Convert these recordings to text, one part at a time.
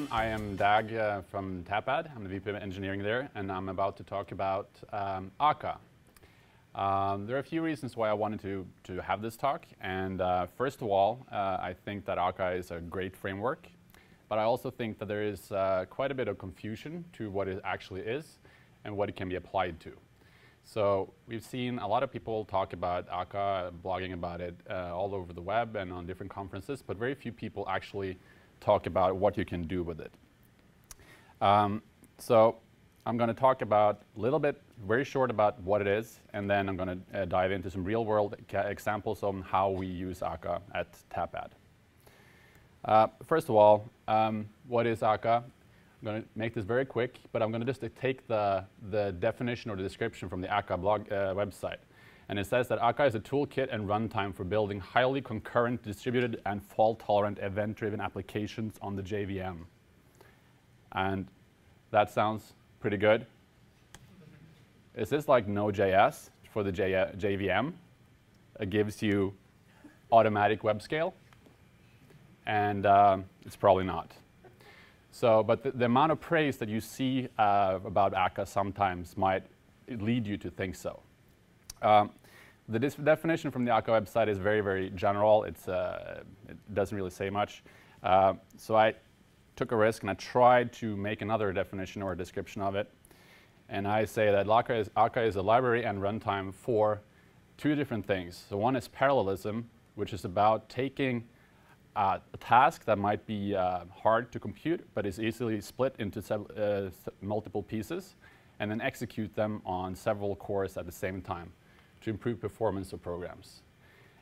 everyone. I am Dag from Tapad. I'm the VP of Engineering there, and I'm about to talk about Akka. There are a few reasons why I wanted to have this talk, and first of all, I think that Akka is a great framework, but I also think that there is quite a bit of confusion to what it actually is and what it can be applied to. So we've seen a lot of people talk about Akka, blogging about it all over the web and on different conferences, but very few people actually talk about what you can do with it. So I'm going to talk about a little bit, very short, about what it is, and then I'm going to dive into some real-world examples on how we use Akka at Tapad. First of all, what is Akka? I'm going to make this very quick, but I'm going to just take the definition or the description from the Akka blog website. And it says that Akka is a toolkit and runtime for building highly concurrent, distributed, and fault-tolerant, event-driven applications on the JVM. And that sounds pretty good. Is this like Node.js for the JVM? It gives you automatic web scale? And it's probably not. So, but the amount of praise that you see about Akka sometimes might lead you to think so. The definition from the Akka website is very, very general. It doesn't really say much. So I took a risk and I tried to make another definition or a description of it. And I say that Akka is a library and runtime for two different things. So one is parallelism, which is about taking a task that might be hard to compute, but is easily split into multiple pieces, and then execute them on several cores at the same time to improve performance of programs.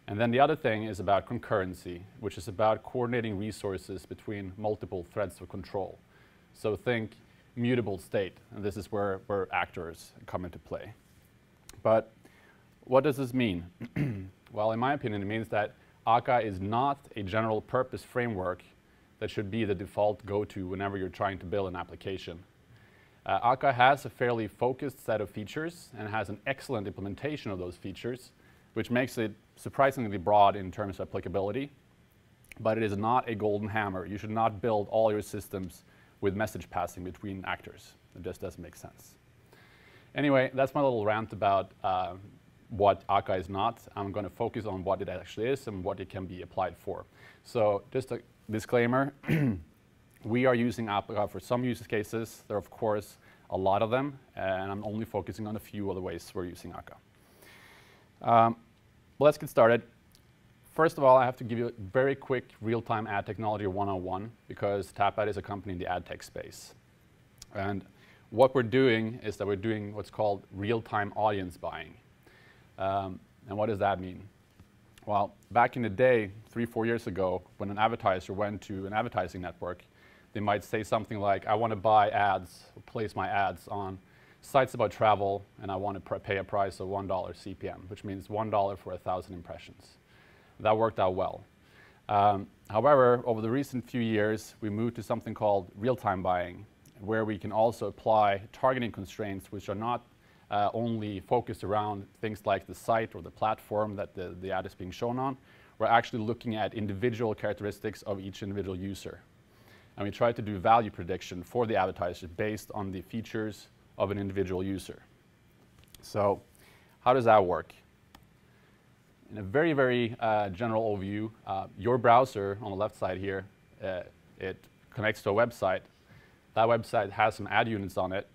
And then the other thing is about concurrency, which is about coordinating resources between multiple threads of control. So think mutable state, and this is where actors come into play. But what does this mean? Well, in my opinion, it means that Akka is not a general purpose framework that should be the default go-to whenever you're trying to build an application. Akka has a fairly focused set of features and has an excellent implementation of those features, which makes it surprisingly broad in terms of applicability, but it is not a golden hammer. You should not build all your systems with message passing between actors. It just doesn't make sense. Anyway, that's my little rant about what Akka is not. I'm going to focus on what it actually is and what it can be applied for. So just a disclaimer, we are using Akka for some use cases. There are, of course, a lot of them, and I'm only focusing on a few of the ways we're using Akka. Let's get started. First of all, I have to give you a very quick real-time ad technology 101, because Tapad is a company in the ad tech space. And what we're doing is that we're doing what's called real-time audience buying. And what does that mean? Well, back in the day, 3-4 years ago, when an advertiser went to an advertising network, they might say something like, I want to buy ads, or place my ads on sites about travel, and I want to pay a price of $1 CPM, which means $1 for 1,000 impressions. That worked out well. However, over the recent few years, we moved to something called real-time buying, where we can also apply targeting constraints which are not only focused around things like the site or the platform that the ad is being shown on. We're actually looking at individual characteristics of each individual user. And we try to do value prediction for the advertiser based on the features of an individual user. So how does that work? In a very, very general overview, your browser on the left side here, it connects to a website. That website has some ad units on it,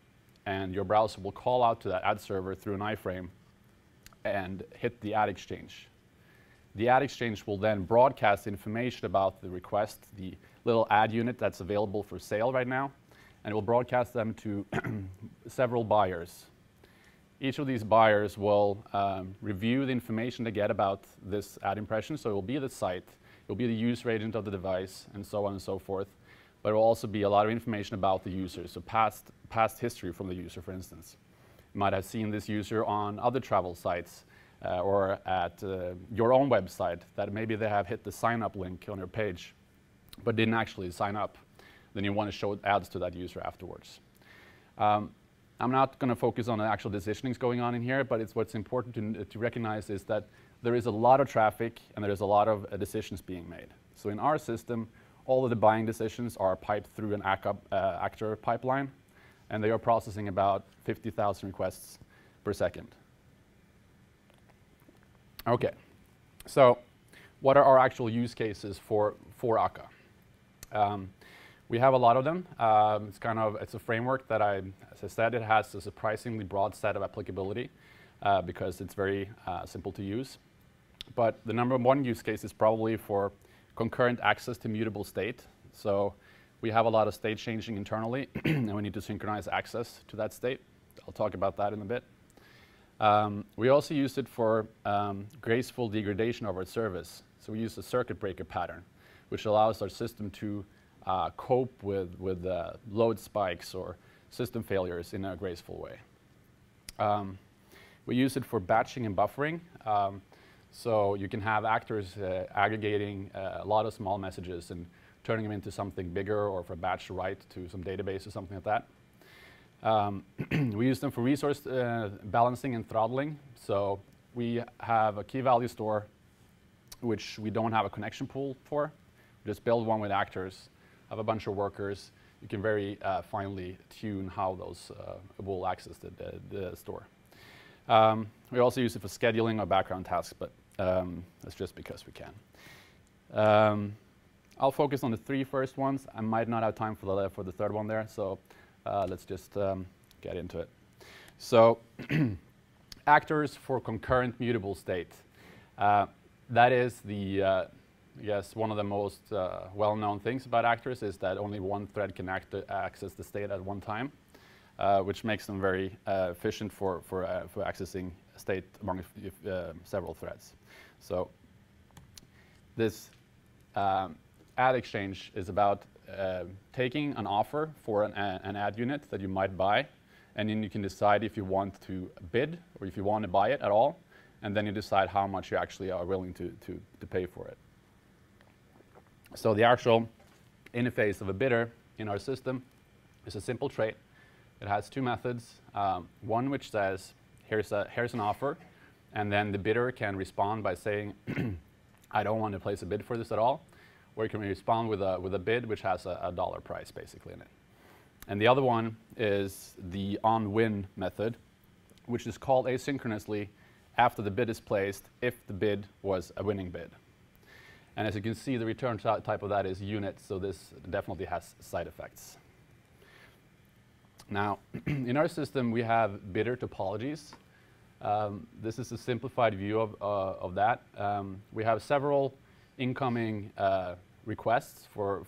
and your browser will call out to that ad server through an iframe and hit the ad exchange. The ad exchange will then broadcast information about the request, the little ad unit that's available for sale right now, and it will broadcast them to several buyers. Each of these buyers will review the information they get about this ad impression. So it will be the site, it will be the user agent of the device, and so on and so forth. But it will also be a lot of information about the user, so past history from the user, for instance. You might have seen this user on other travel sites or at your own website, that maybe they have hit the sign up link on your page, but didn't actually sign up. Then you want to show ads to that user afterwards. I'm not going to focus on the actual decisionings going on in here, but what's important to recognize is that there is a lot of traffic and there is a lot of decisions being made. So in our system, all of the buying decisions are piped through an actor pipeline, and they are processing about 50,000 requests per second. Okay, so what are our actual use cases for Akka? We have a lot of them. It's a framework that as I said, it has a surprisingly broad set of applicability because it's very simple to use. But the number one use case is probably for concurrent access to mutable state. So we have a lot of state changing internally, and we need to synchronize access to that state. I'll talk about that in a bit. We also use it for graceful degradation of our service. So we use a circuit breaker pattern, which allows our system to cope with load spikes or system failures in a graceful way. We use it for batching and buffering. So you can have actors aggregating a lot of small messages and turning them into something bigger, or for a batch to write to some database or something like that. We use them for resource balancing and throttling. So we have a key value store, which we don't have a connection pool for. We just build one with actors, have a bunch of workers. You can very finely tune how those will access the store. We also use it for scheduling or background tasks, but that's just because we can. I'll focus on the three first ones. I might not have time for the third one there, so let's just get into it. So actors for concurrent mutable state. That is I guess one of the most well-known things about actors is that only one thread can access the state at one time, which makes them very efficient for accessing state among several threads. So this ad exchange is about taking an offer for an ad unit that you might buy, and then you can decide if you want to bid or if you want to buy it at all, and then you decide how much you actually are willing to pay for it. So the actual interface of a bidder in our system is a simple trait. It has two methods. One which says, here's an offer, and then the bidder can respond by saying, I don't want to place a bid for this at all, or you can respond with a bid which has a dollar price basically in it. And the other one is the on-win method, which is called asynchronously after the bid is placed if the bid was a winning bid. And as you can see, the return type of that is unit, so this definitely has side effects. Now, in our system, we have bidder topologies. This is a simplified view of that. We have several incoming requests for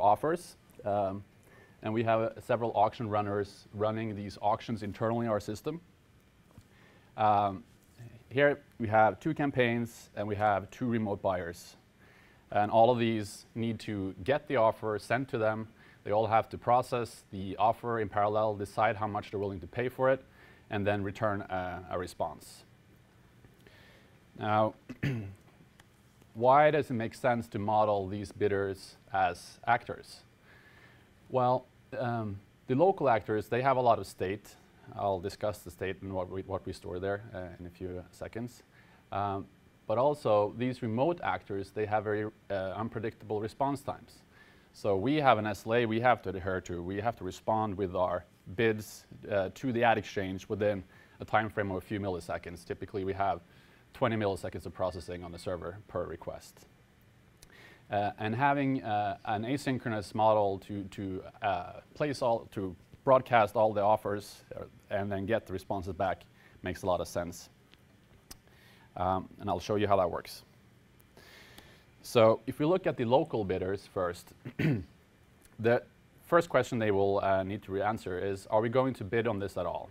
offers, and we have several auction runners running these auctions internally in our system. Here we have two campaigns, and we have two remote buyers. And all of these need to get the offer sent to them. They all have to process the offer in parallel, decide how much they're willing to pay for it, and then return a response. Now, why does it make sense to model these bidders as actors? Well, the local actors, they have a lot of state. I'll discuss the state and what we store there in a few seconds. But also, these remote actors, they have very unpredictable response times. So we have an SLA we have to adhere to. We have to respond with our bids to the ad exchange within a time frame of a few milliseconds. Typically, we have 20 milliseconds of processing on the server per request. And having an asynchronous model to broadcast all the offers and then get the responses back makes a lot of sense. And I'll show you how that works. So if we look at the local bidders first, the first question they will need to answer is, are we going to bid on this at all?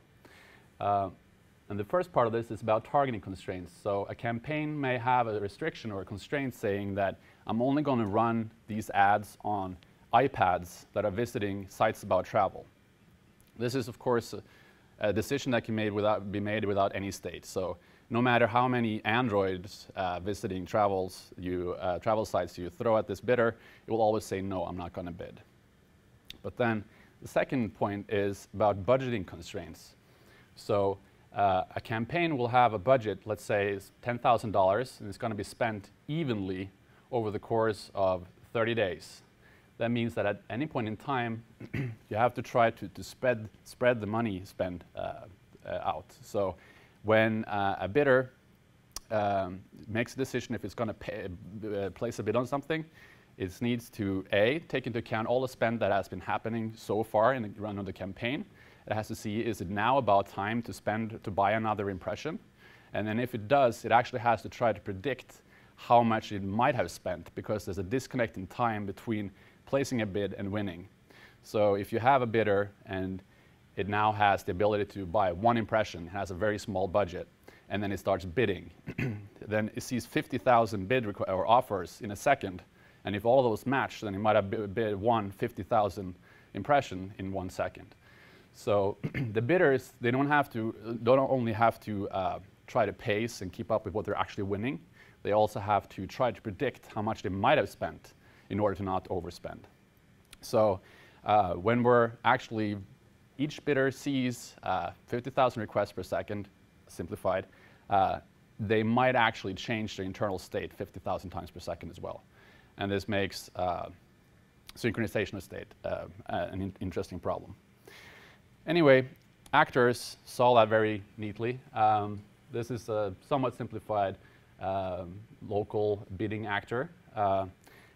And the first part of this is about targeting constraints. So a campaign may have a restriction or a constraint saying that I'm only going to run these ads on iPads that are visiting sites about travel. This is, of course, a decision that can be made without any state. So no matter how many Androids visiting travel sites you throw at this bidder, it will always say, no, I'm not going to bid. But then the second point is about budgeting constraints. So a campaign will have a budget, let's say, is $10,000, and it's going to be spent evenly over the course of 30 days. that means that at any point in time, you have to try to spread the money spent out. So when a bidder makes a decision if it's going to place a bid on something, it needs to A, take into account all the spend that has been happening so far in the run of the campaign. It has to see, is it now about time to buy another impression? And then if it does, it actually has to try to predict how much it might have spent, because there's a disconnect in time between placing a bid and winning. So if you have a bidder and it now has the ability to buy one impression, has a very small budget, and then it starts bidding, then it sees 50,000 bid or offers in a second, and if all of those match, then it might have won 50,000 impression in 1 second. So the bidders, they don't only have to try to pace and keep up with what they're actually winning, they also have to try to predict how much they might have spent in order to not overspend. So when we're actually, each bidder sees 50,000 requests per second, simplified, they might actually change their internal state 50,000 times per second as well. And this makes synchronization of state an interesting problem. Anyway, actors saw that very neatly. This is a somewhat simplified local bidding actor.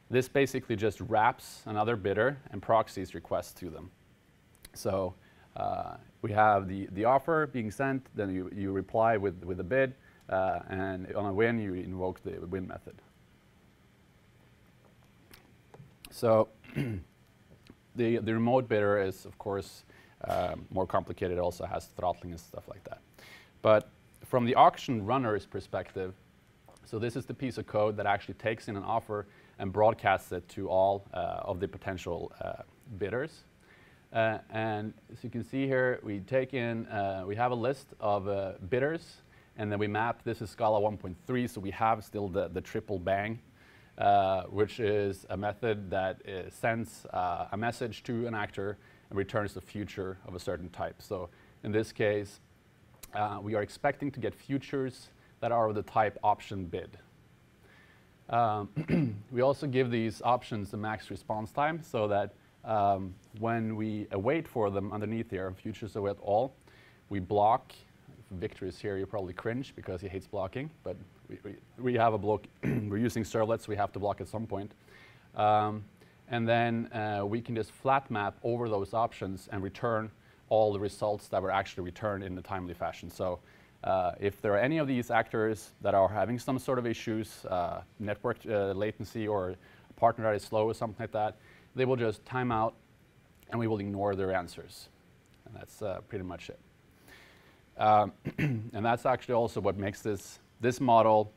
This basically just wraps another bidder and proxies requests to them. So we have the offer being sent, then you reply with a bid, and on a win, you invoke the win method. So the remote bidder is, of course, more complicated. It also has throttling and stuff like that. But from the auction runner's perspective, so this is the piece of code that actually takes in an offer and broadcasts it to all of the potential bidders. And as you can see here, we take in, we have a list of bidders, and then we map, this is Scala 1.3, so we have still the triple bang, which is a method that sends a message to an actor and returns the future of a certain type. So in this case, we are expecting to get futures that are of the type option bid. We also give these options a max response time, so that when we await for them underneath here, futures await all, we block. If Victor is here, you probably cringe because he hates blocking, but we have a block. We're using servlets, we have to block at some point. And then we can just flat map over those options and return all the results that were actually returned in a timely fashion. So if there are any of these actors that are having some sort of issues, network latency or a partner that is slow or something like that, they will just time out and we will ignore their answers. And that's pretty much it. And that's actually also what makes this model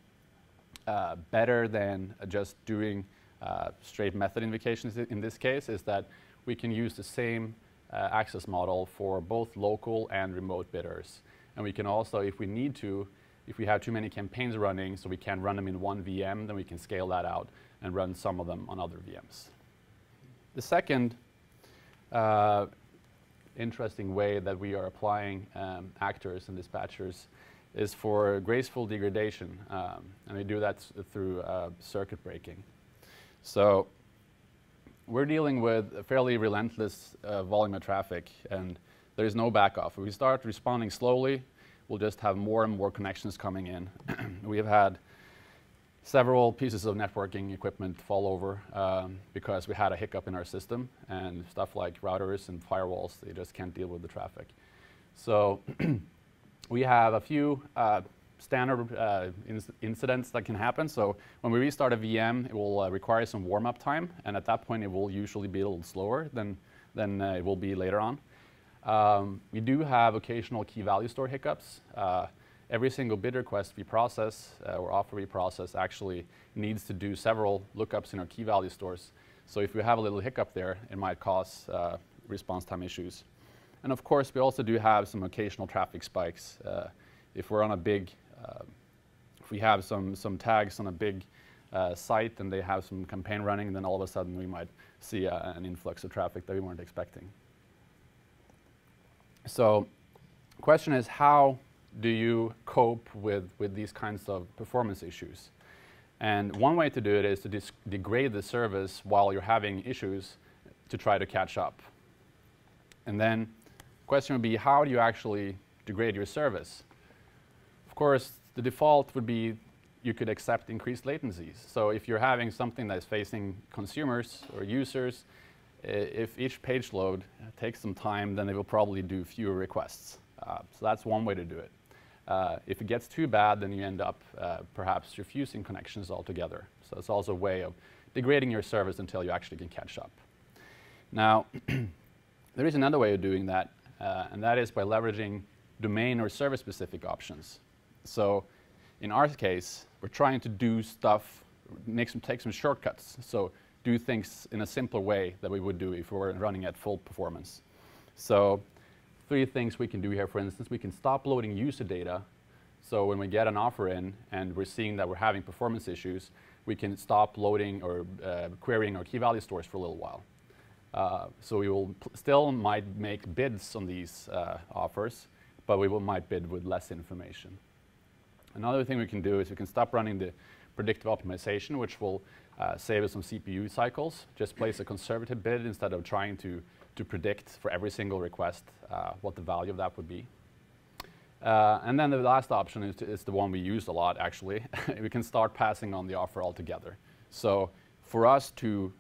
better than just doing straight method invocations in this case, is that we can use the same access model for both local and remote bidders. And we can also, if we need to, if we have too many campaigns running, so we can't run them in one VM, then we can scale that out and run some of them on other VMs. The second interesting way that we are applying actors and dispatchers is for graceful degradation. And we do that through circuit breaking. So we're dealing with a fairly relentless volume of traffic, and there is no back off. If we start responding slowly, we'll just have more and more connections coming in. We have had several pieces of networking equipment fall over because we had a hiccup in our system, and stuff like routers and firewalls, they just can't deal with the traffic. So we have a few standard incidents that can happen. So when we restart a VM, it will require some warm-up time, and at that point it will usually be a little slower than it will be later on. We do have occasional key value store hiccups. Every single bid request we process or offer we process actually needs to do several lookups in our key value stores. So if we have a little hiccup there, it might cause response time issues. And of course, we also do have some occasional traffic spikes. If we're on a big, if we have some tags on a big site and they have some campaign running, then all of a sudden we might see an influx of traffic that we weren't expecting. So the question is, how do you cope with these kinds of performance issues? And one way to do it is to degrade the service while you're having issues to try to catch up. And then the question would be, how do you actually degrade your service? Of course, the default would be you could accept increased latencies. So if you're having something that's facing consumers or users, if each page load takes some time, then they will probably do fewer requests. So that's one way to do it. If it gets too bad, then you end up perhaps refusing connections altogether. So it's also a way of degrading your service until you actually can catch up. Now, there is another way of doing that, and that is by leveraging domain or service-specific options. So in our case, we're trying to do stuff, take some shortcuts. So do things in a simpler way than we would do if we were running at full performance. So 3 things we can do here. For instance, we can stop loading user data. So when we get an offer in and we're seeing that we're having performance issues, we can stop loading or querying our key value stores for a little while. So we will still might make bids on these offers, but we might bid with less information. Another thing we can do is we can stop running the predictive optimization, which will save us some CPU cycles. Just place a conservative bid instead of trying to predict for every single request what the value of that would be. And then the last option is the one we use a lot, actually. We can start passing on the offer altogether. So for us to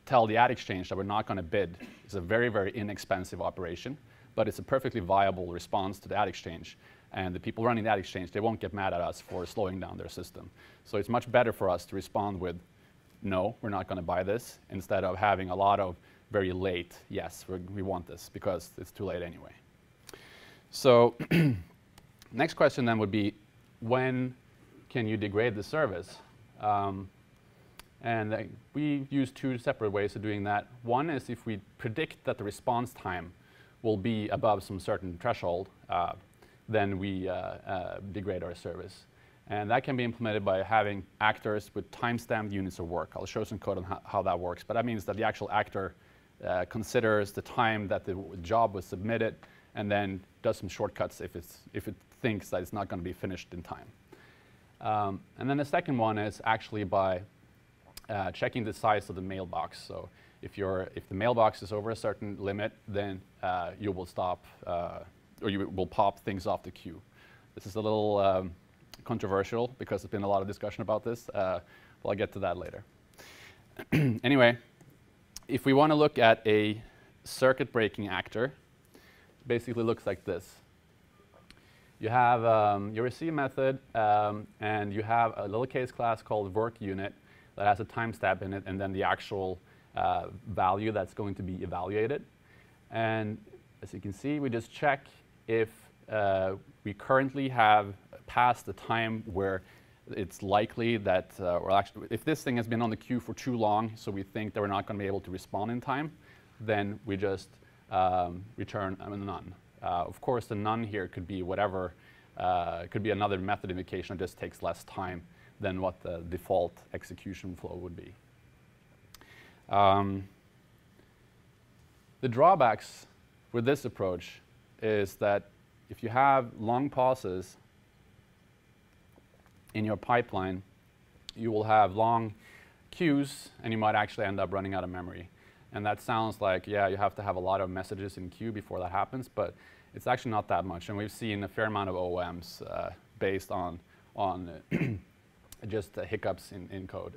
tell the ad exchange that we're not going to bid is a very, very inexpensive operation, but it's a perfectly viable response to the ad exchange. And the people running the ad exchange, they won't get mad at us for slowing down their system. So it's much better for us to respond with, no, we're not going to buy this, instead of having a lot of very late, yes, we want this, because it's too late anyway. So next question then would be, when can you degrade the service? And we use 2 separate ways of doing that. One is if we predict that the response time will be above some certain threshold, then we degrade our service. And that can be implemented by having actors with timestamped units of work. I'll show some code on how that works, but that means that the actual actor considers the time that the job was submitted and then does some shortcuts if it thinks that it's not going to be finished in time. And then the second one is actually by checking the size of the mailbox. So if the mailbox is over a certain limit, then you will stop or you will pop things off the queue. This is a little controversial because there's been a lot of discussion about this. Well, I'll get to that later. Anyway, if we want to look at a circuit breaking actor, it basically looks like this. You have your receive method, and you have a little case class called work unit that has a timestamp in it, and then the actual value that's going to be evaluated. And as you can see, we just check if we currently have passed the time where it's likely that, or actually, if this thing has been on the queue for too long, so we think that we're not going to be able to respond in time, then we just return a none. Of course, the none here could be whatever, could be another method invocation that just takes less time than what the default execution flow would be. The drawbacks with this approach is that if you have long pauses in your pipeline, you will have long queues, and you might actually end up running out of memory. And that sounds like, yeah, you have to have a lot of messages in queue before that happens, but it's actually not that much. And we've seen a fair amount of OOMs based on just hiccups in code,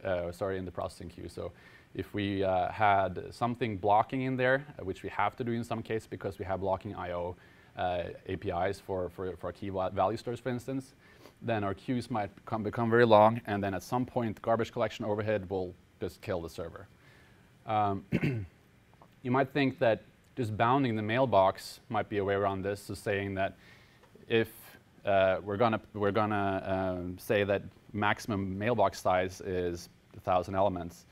in the processing queue. So if we had something blocking in there, which we have to do in some cases because we have blocking I/O APIs for our key value stores, for instance, then our queues might become very long, and then at some point, garbage collection overhead will just kill the server. You might think that just bounding the mailbox might be a way around this, so saying that if we're gonna say that maximum mailbox size is 1,000 elements.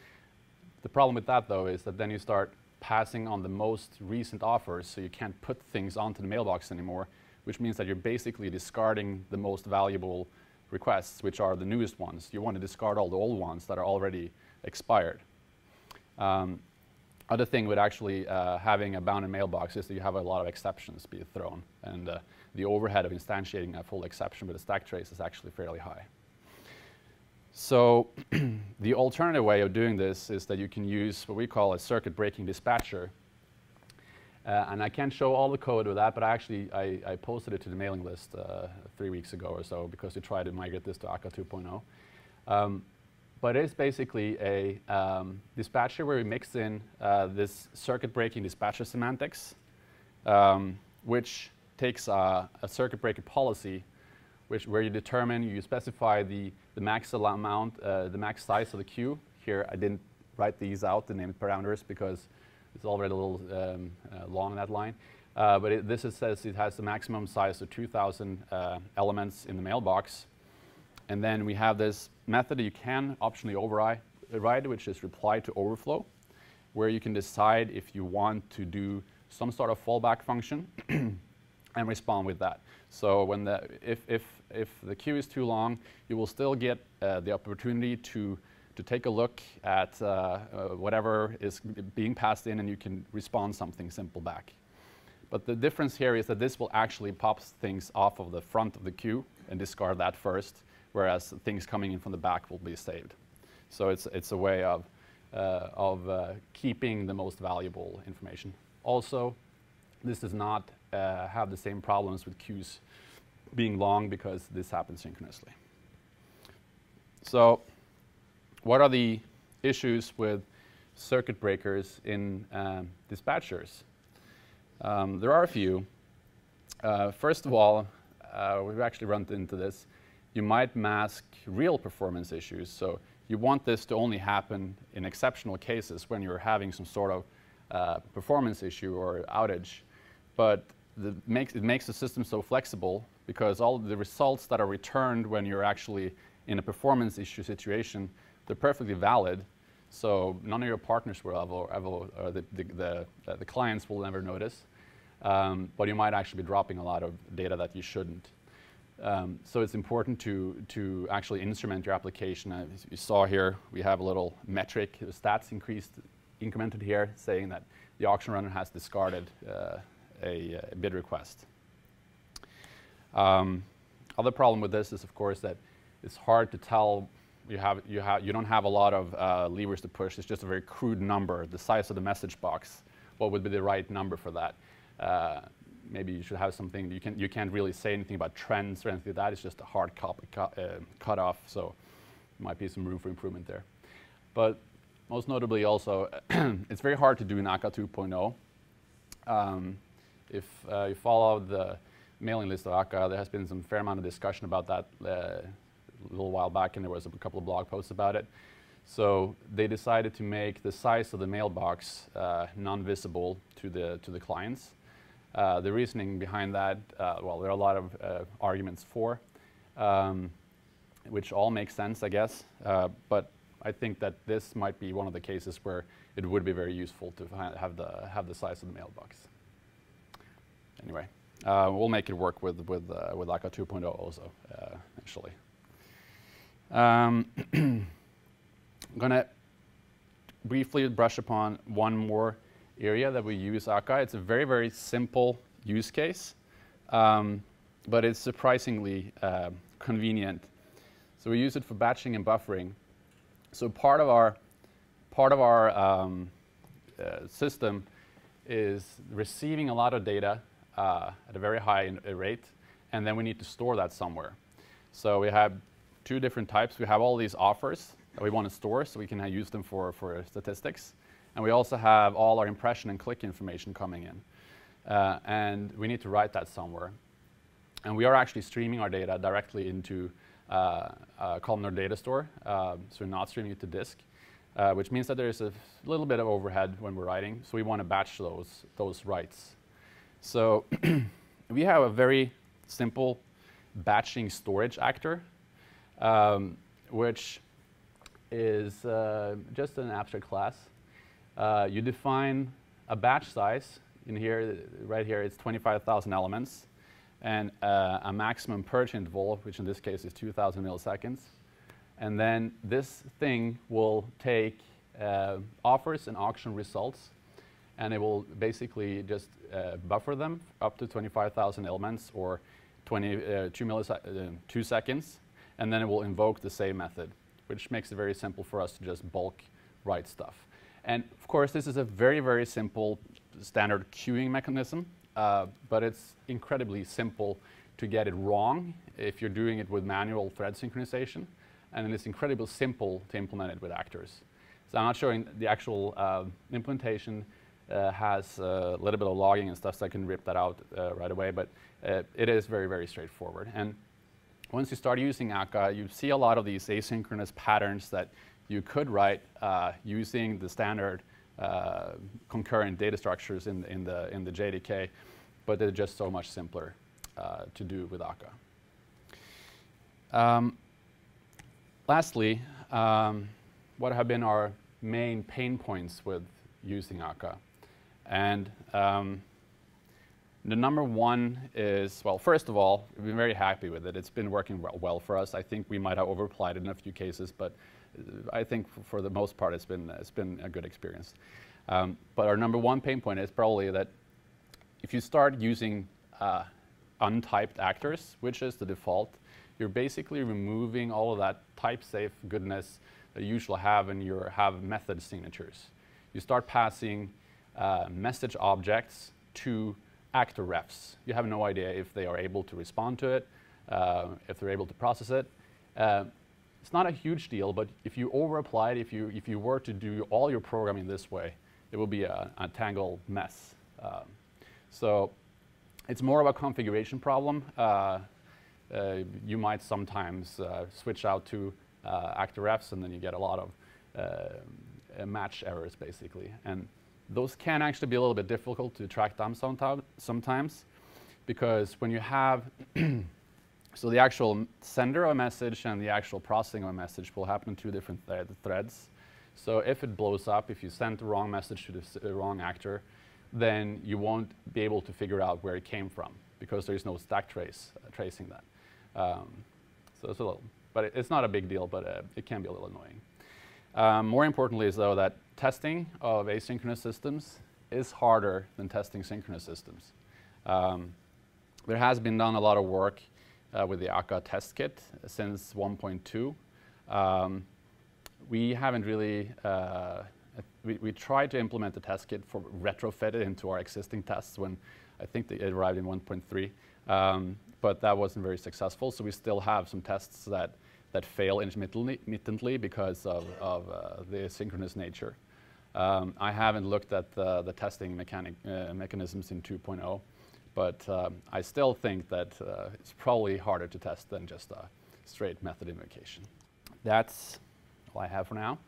The problem with that, though, is that then you start passing on the most recent offers, so you can't put things onto the mailbox anymore, which means that you're basically discarding the most valuable requests, which are the newest ones. You want to discard all the old ones that are already expired. Other thing with actually having a bounded mailbox is that you have a lot of exceptions be thrown, and the overhead of instantiating a full exception with a stack trace is actually fairly high. So the alternative way of doing this is that you can use what we call a circuit breaking dispatcher. And I can't show all the code of that, but I posted it to the mailing list 3 weeks ago or so because we tried to migrate this to Akka 2.0. But it's basically a dispatcher where we mix in this circuit breaking dispatcher semantics, which takes a circuit breaker policy, where you specify the max amount, the max size of the queue. Here I didn't write these out, the named parameters, because it's already a little long, that line. But this says it has the maximum size of 2,000 elements in the mailbox. And then we have this method that you can optionally override, which is reply to overflow, where you can decide if you want to do some sort of fallback function and respond with that. So when if the queue is too long, you will still get the opportunity to take a look at whatever is being passed in, and you can respond something simple back. But the difference here is that this will actually pop things off of the front of the queue and discard that first, whereas things coming in from the back will be saved. So it's a way of keeping the most valuable information. Also, this does not have the same problems with queues being long because this happens synchronously. So what are the issues with circuit breakers in dispatchers? There are a few. First of all, we've actually run into this. You might mask real performance issues. So you want this to only happen in exceptional cases when you're having some sort of performance issue or outage. But it makes the system so flexible because all of the results that are returned when you're actually in a performance issue situation, they're perfectly valid. So none of your partners will ever the clients will never notice. But you might actually be dropping a lot of data that you shouldn't. So it's important to actually instrument your application. As you saw here, we have a little metric, the stats incremented here, saying that the auction runner has discarded a bid request. Other problem with this is, of course, that it's hard to tell. You don't have a lot of levers to push. It's just a very crude number, the size of the message box. What would be the right number for that? Maybe you should have something. You can't really say anything about trends or anything like that. It's just a hard cutoff. So there might be some room for improvement there. But most notably, also, it's very hard to do in Akka 2.0. If you follow the mailing list of Akka, there has been some fair amount of discussion about that a little while back, and there was a couple of blog posts about it. So they decided to make the size of the mailbox non-visible to the clients. The reasoning behind that, well, there are a lot of arguments for, which all make sense, I guess. But I think that this might be one of the cases where it would be very useful to have the size of the mailbox. Anyway, we'll make it work with Akka 2.0 also, actually. I'm going to briefly brush upon one more area that we use Akka. It's a very, very simple use case, but it's surprisingly convenient. So we use it for batching and buffering. So part of our system is receiving a lot of data at a very high rate, and then we need to store that somewhere. So we have two different types. We have all these offers that we want to store so we can use them for statistics. And we also have all our impression and click information coming in. And we need to write that somewhere. And we are actually streaming our data directly into a columnar data store. So we're not streaming it to disk, which means that there's a little bit of overhead when we're writing. So we want to batch those writes. So we have a very simple batching storage actor, which is just an abstract class. You define a batch size. In here, right here, it's 25,000 elements, and a maximum purge interval, which in this case is 2,000 milliseconds. And then this thing will take offers and auction results, and it will basically just buffer them up to 25,000 elements or 2 seconds, and then it will invoke the save method, which makes it very simple for us to just bulk write stuff. And of course, this is a very, very simple standard queuing mechanism, but it's incredibly simple to get it wrong if you're doing it with manual thread synchronization, and then it's incredibly simple to implement it with actors. So I'm not showing the actual implementation. Has a little bit of logging and stuff, so I can rip that out right away, but it is very, very straightforward. And once you start using Akka, you see a lot of these asynchronous patterns that you could write using the standard concurrent data structures in the JDK, but they're just so much simpler to do with Akka. Lastly, what have been our main pain points with using Akka? And the number one is, well, first of all, we've been very happy with it. It's been working well for us. I think we might have overapplied it in a few cases, but I think for the most part, it's been a good experience. But our number one pain point is probably that if you start using untyped actors, which is the default, you're basically removing all of that type-safe goodness that you usually have in your method signatures. You start passing message objects to actor refs. You have no idea if they are able to respond to it, if they're able to process it. It's not a huge deal, but if you over-apply it, if you were to do all your programming this way, it will be a tangled mess. So it's more of a configuration problem. You might sometimes switch out to actor refs, and then you get a lot of match errors, basically. And those can actually be a little bit difficult to track down sometimes, because when you have so the actual sender of a message and the actual processing of a message will happen in two different threads. So if it blows up, if you send the wrong message to the wrong actor, then you won't be able to figure out where it came from, because there is no stack tracing that. So it's a little, but it's not a big deal, but it can be a little annoying. More importantly is, though, that testing of asynchronous systems is harder than testing synchronous systems. There has been done a lot of work with the Akka test kit since 1.2. We haven't really, we tried to implement the test kit for retrofit it into our existing tests when I think it arrived in 1.3, but that wasn't very successful, so we still have some tests that fail intermittently because of the asynchronous nature. I haven't looked at the testing mechanisms in 2.0, but I still think that it's probably harder to test than just a straight method invocation. That's all I have for now.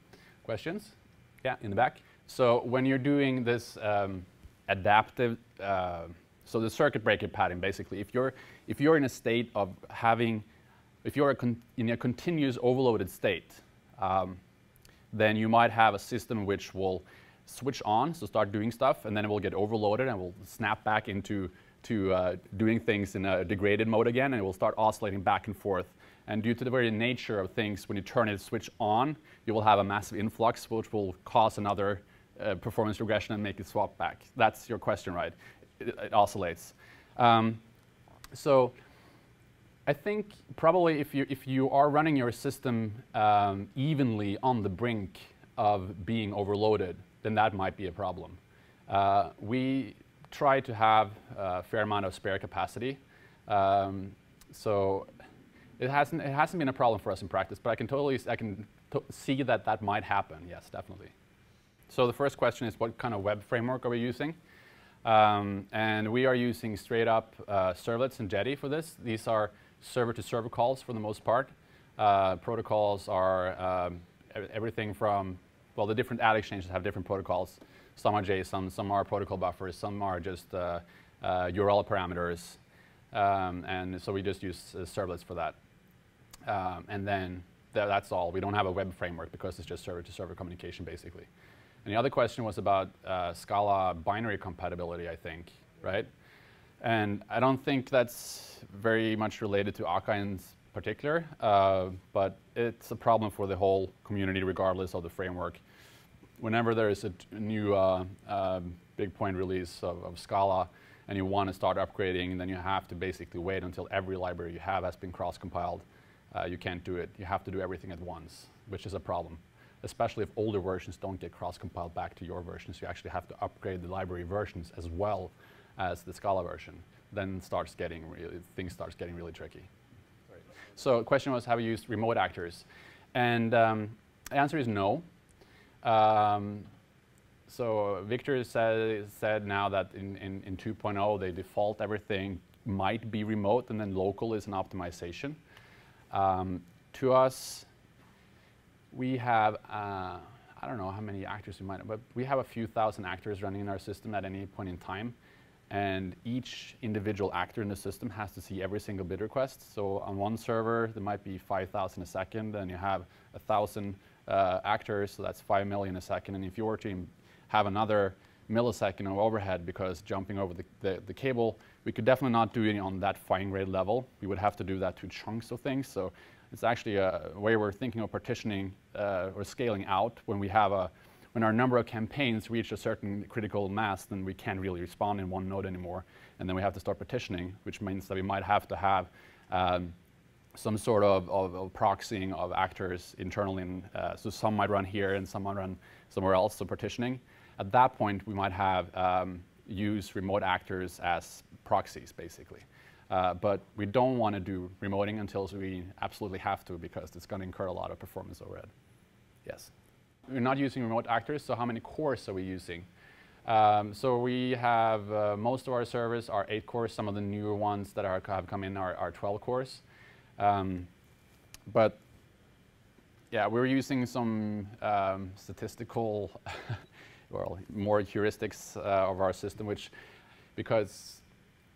Questions? Yeah, in the back. So when you're doing this adaptive, so the circuit breaker pattern, basically, if you're in a state of having, if you're in a continuous overloaded state, then you might have a system which will switch on, so start doing stuff, and then it will get overloaded and will snap back into doing things in a degraded mode again, and it will start oscillating back and forth. And due to the very nature of things, when you turn it switch on, you will have a massive influx, which will cause another performance regression and make it swap back. That's your question, right? It oscillates. So I think probably if you are running your system evenly on the brink of being overloaded, then that might be a problem. We try to have a fair amount of spare capacity, so it hasn't been a problem for us in practice, but I can see that might happen. Yes, definitely. So the first question is, what kind of web framework are we using? And we are using straight up servlets and Jetty for this. These are server-to-server calls for the most part. Protocols are everything from, well, the different ad exchanges have different protocols. Some are JSON, some are protocol buffers, some are just URL parameters. And so we just use servlets for that. And then that's all. We don't have a web framework because it's just server-to-server communication, basically. And the other question was about Scala binary compatibility, I think, right? And I don't think that's very much related to Akka in particular, but it's a problem for the whole community regardless of the framework. Whenever there is a new big point release of Scala and you want to start upgrading, then you have to basically wait until every library you have has been cross-compiled. You can't do it. You have to do everything at once. which is a problem, especially if older versions don't get cross-compiled back to your versions. You actually have to upgrade the library versions as well as the Scala version. Then things start getting really tricky. Right. So the question was, have you used remote actors? And the answer is no. So Victor said now that in 2.0 they default everything might be remote, and then local is an optimization. To us, we have, I don't know how many actors we might have, but we have a few thousand actors running in our system at any point in time. And each individual actor in the system has to see every single bid request. So on one server, there might be 5,000 a second, and you have 1,000 actors, so that's 5 million a second. And if you were to have another millisecond of overhead because jumping over the cable, we could definitely not do it on that fine-grained level. We would have to do that to chunks of things. So it's actually a way we're thinking of partitioning or scaling out when we have when our number of campaigns reach a certain critical mass, then we can't really respond in one node anymore. And then we have to start partitioning, which means that we might have to have some sort of proxying of actors internally. So some might run here and some might run somewhere else, so partitioning. At that point, we might have use remote actors as proxies, basically. But we don't want to do remoting until we absolutely have to, because it's going to incur a lot of performance overhead. Yes. We're not using remote actors, so how many cores are we using? So we have most of our servers are 8 cores. Some of the newer ones that have come in are 12 cores. But yeah, we're using some statistical, well, more heuristics of our system, because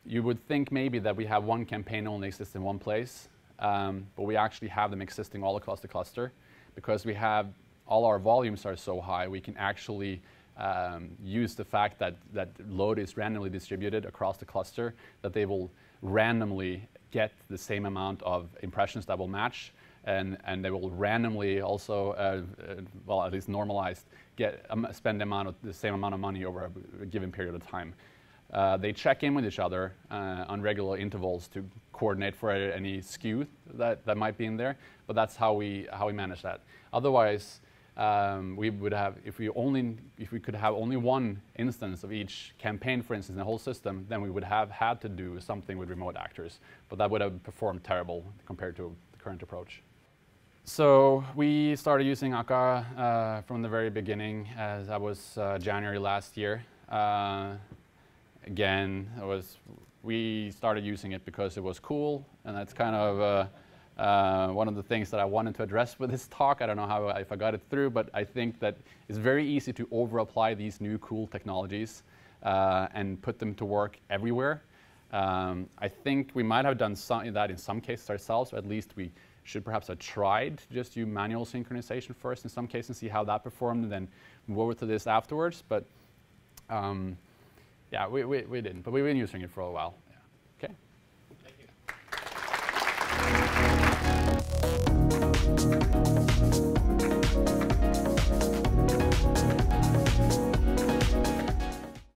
you would think maybe that we have one campaign only exists in one place, but we actually have them existing all across the cluster, because we have all our volumes are so high, we can actually use the fact that load is randomly distributed across the cluster, that they will randomly get the same amount of impressions that will match, and they will randomly also, well, at least normalized, spend the same amount of money over a given period of time. They check in with each other on regular intervals to coordinate for any skew that might be in there, but that's how we manage that. Otherwise, we would have, if we could have only one instance of each campaign, for instance, in the whole system, then we would have had to do something with remote actors, but that would have performed terrible compared to the current approach. So we started using Akka from the very beginning, as that was January last year. Again, we started using it because it was cool, and that's kind of one of the things that I wanted to address with this talk. I don't know if I got it through, but I think that it's very easy to over-apply these new cool technologies and put them to work everywhere. I think we might have done that in some cases ourselves, or at least we should perhaps have tried to just do manual synchronization first in some cases and see how that performed, and then move over to this afterwards. But yeah, we didn't, but we've been using it for a while. Yeah. Okay. Thank you.